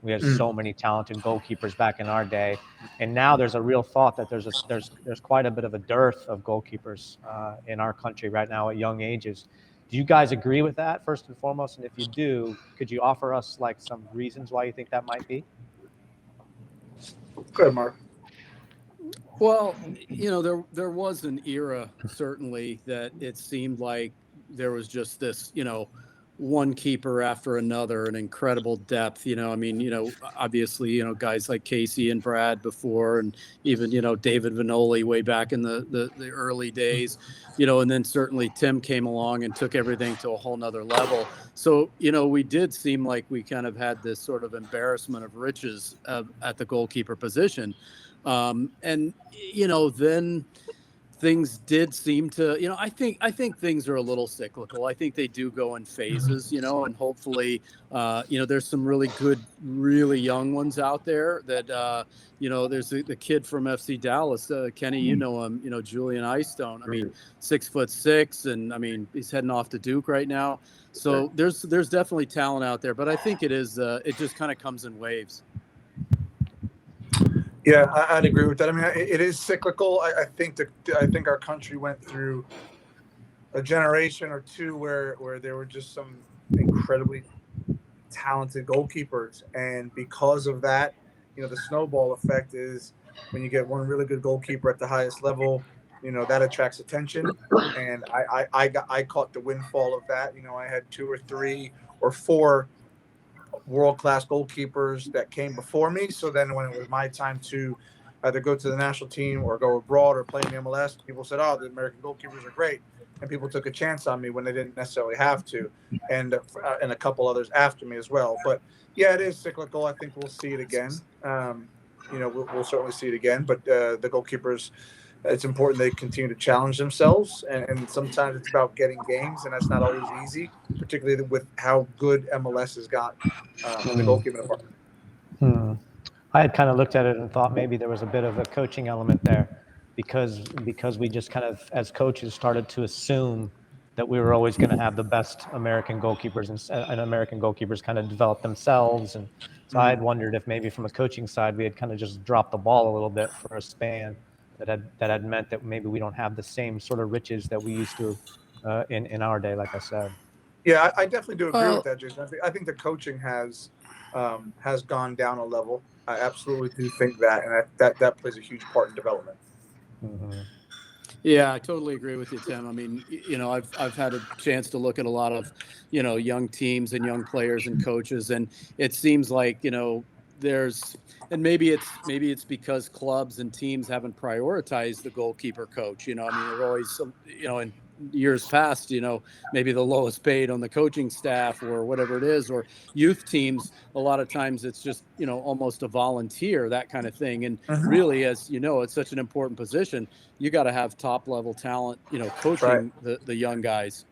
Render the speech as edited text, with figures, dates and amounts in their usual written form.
We had so many talented goalkeepers back in our day, and now there's a real thought that there's quite a bit of a dearth of goalkeepers in our country right now at young ages. Do you guys agree with that, first and foremost? And if you do, could you offer us like some reasons why you think that might be? Go ahead, Mark. Well, there was an era, certainly, that it seemed like there was just this, one keeper after another, an incredible depth. Obviously, guys like Casey and Brad before, and even, David Vanoli way back in the early days, and then certainly Tim came along and took everything to a whole nother level. So, we did seem like we kind of had this sort of embarrassment of riches at the goalkeeper position. Then things did seem to, I think things are a little cyclical. I think they do go in phases, and hopefully, there's some really good, really young ones out there that, there's the kid from FC Dallas, Kenny, him, Julian Eystone. 6'6", and he's heading off to Duke right now. So there's definitely talent out there, but I think it just kind of comes in waves. Yeah, I'd agree with that. It is cyclical. I think our country went through a generation or two where there were just some incredibly talented goalkeepers, and because of that, the snowball effect is when you get one really good goalkeeper at the highest level, that attracts attention. And I caught the windfall of that. I had 2 or 3 or 4 world-class goalkeepers that came before me. So then when it was my time to either go to the national team or go abroad or play in the MLS, people said, oh, the American goalkeepers are great. And people took a chance on me when they didn't necessarily have to. And a couple others after me as well. But yeah, it is cyclical. I think we'll see it again. We'll certainly see it again. But the goalkeepers, it's important they continue to challenge themselves. And sometimes it's about getting games, and that's not always easy, particularly with how good MLS has got in the goalkeeping department. I had kind of looked at it and thought maybe there was a bit of a coaching element there because we just kind of, as coaches, started to assume that we were always going to have the best American goalkeepers, and American goalkeepers kind of develop themselves. And so I had wondered if maybe from a coaching side, we had kind of just dropped the ball a little bit for a span that had meant that maybe we don't have the same sort of riches that we used to in our day, like I said. Yeah, I definitely do agree with that, Jason. I think the coaching has gone down a level. I absolutely do think that, and that plays a huge part in development. Mm-hmm. Yeah, I totally agree with you, Tim. I've had a chance to look at a lot of, young teams and young players and coaches, and it seems like, there's, and maybe it's because clubs and teams haven't prioritized the goalkeeper coach. They're always, in years past, maybe the lowest paid on the coaching staff or whatever it is, or youth teams, a lot of times it's just, almost a volunteer, that kind of thing. And really, as it's such an important position, you got to have top level talent, coaching the young guys.